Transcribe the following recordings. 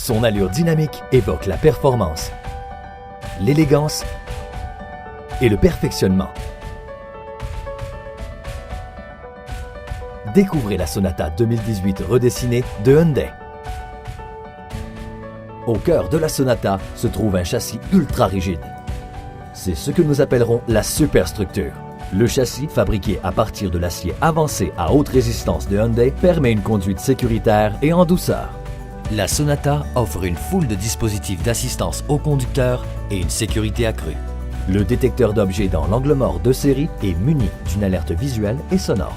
Son allure dynamique évoque la performance, l'élégance et le perfectionnement. Découvrez la Sonata 2018 redessinée de Hyundai. Au cœur de la Sonata se trouve un châssis ultra rigide. C'est ce que nous appellerons la superstructure. Le châssis, fabriqué à partir de l'acier avancé à haute résistance de Hyundai, permet une conduite sécuritaire et en douceur. La Sonata offre une foule de dispositifs d'assistance au conducteur et une sécurité accrue. Le détecteur d'objets dans l'angle mort de série est muni d'une alerte visuelle et sonore.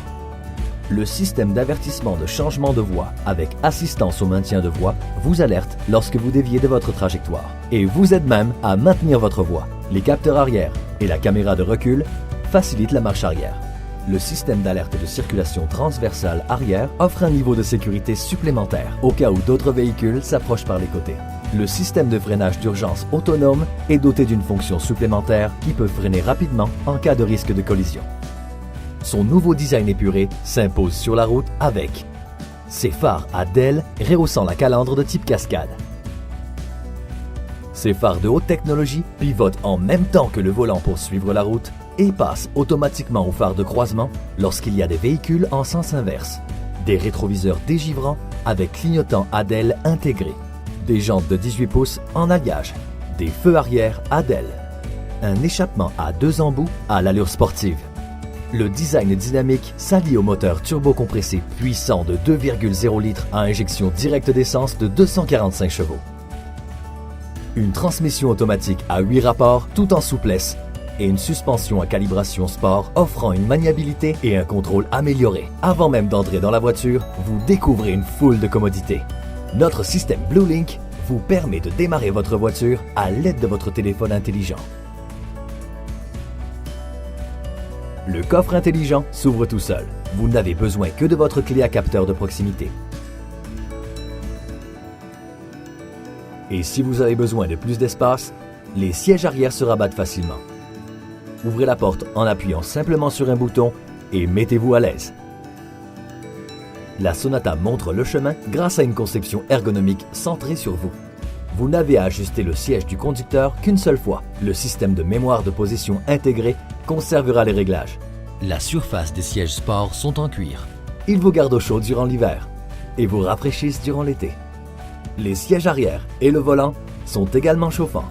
Le système d'avertissement de changement de voie avec assistance au maintien de voie vous alerte lorsque vous déviez de votre trajectoire et vous aide même à maintenir votre voie. Les capteurs arrière et la caméra de recul facilitent la marche arrière. Le système d'alerte de circulation transversale arrière offre un niveau de sécurité supplémentaire au cas où d'autres véhicules s'approchent par les côtés. Le système de freinage d'urgence autonome est doté d'une fonction supplémentaire qui peut freiner rapidement en cas de risque de collision. Son nouveau design épuré s'impose sur la route avec ses phares à DEL rehaussant la calandre de type cascade. Ses phares de haute technologie pivotent en même temps que le volant pour suivre la route et passent automatiquement aux phares de croisement lorsqu'il y a des véhicules en sens inverse. Des rétroviseurs dégivrants avec clignotants ADEL intégrés. Des jantes de 18 pouces en alliage. Des feux arrière ADEL. Un échappement à 2 embouts à l'allure sportive. Le design dynamique s'allie au moteur turbocompressé puissant de 2,0 litres à injection directe d'essence de 245 chevaux. Une transmission automatique à 8 rapports tout en souplesse et une suspension à calibration sport offrant une maniabilité et un contrôle amélioré. Avant même d'entrer dans la voiture, vous découvrez une foule de commodités. Notre système BlueLink vous permet de démarrer votre voiture à l'aide de votre téléphone intelligent. Le coffre intelligent s'ouvre tout seul. Vous n'avez besoin que de votre clé à capteur de proximité. Et si vous avez besoin de plus d'espace, les sièges arrière se rabattent facilement. Ouvrez la porte en appuyant simplement sur un bouton et mettez-vous à l'aise. La Sonata montre le chemin grâce à une conception ergonomique centrée sur vous. Vous n'avez à ajuster le siège du conducteur qu'une seule fois. Le système de mémoire de position intégré conservera les réglages. La surface des sièges sport sont en cuir. Ils vous gardent au chaud durant l'hiver et vous rafraîchissent durant l'été. Les sièges arrière et le volant sont également chauffants.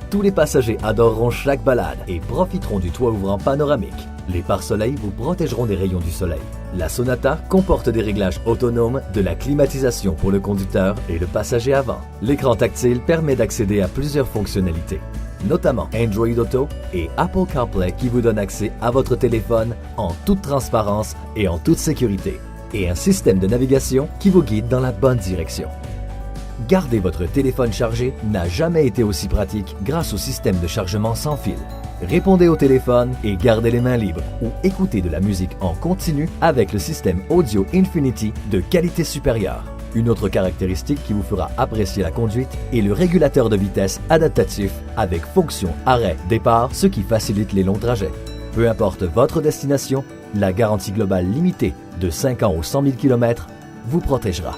Tous les passagers adoreront chaque balade et profiteront du toit ouvrant panoramique. Les pare-soleils vous protégeront des rayons du soleil. La Sonata comporte des réglages autonomes, de la climatisation pour le conducteur et le passager avant. L'écran tactile permet d'accéder à plusieurs fonctionnalités, notamment Android Auto et Apple CarPlay qui vous donnent accès à votre téléphone en toute transparence et en toute sécurité, et un système de navigation qui vous guide dans la bonne direction. Garder votre téléphone chargé n'a jamais été aussi pratique grâce au système de chargement sans fil. Répondez au téléphone et gardez les mains libres ou écoutez de la musique en continu avec le système Audio Infinity de qualité supérieure. Une autre caractéristique qui vous fera apprécier la conduite est le régulateur de vitesse adaptatif avec fonction arrêt-départ, ce qui facilite les longs trajets. Peu importe votre destination, la garantie globale limitée de 5 ans ou 100 000 km vous protégera.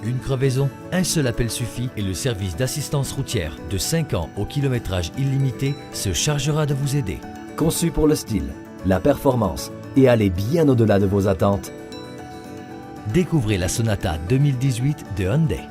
Une crevaison, un seul appel suffit et le service d'assistance routière de 5 ans au kilométrage illimité se chargera de vous aider. Conçu pour le style, la performance et aller bien au-delà de vos attentes, découvrez la Sonata 2018 de Hyundai.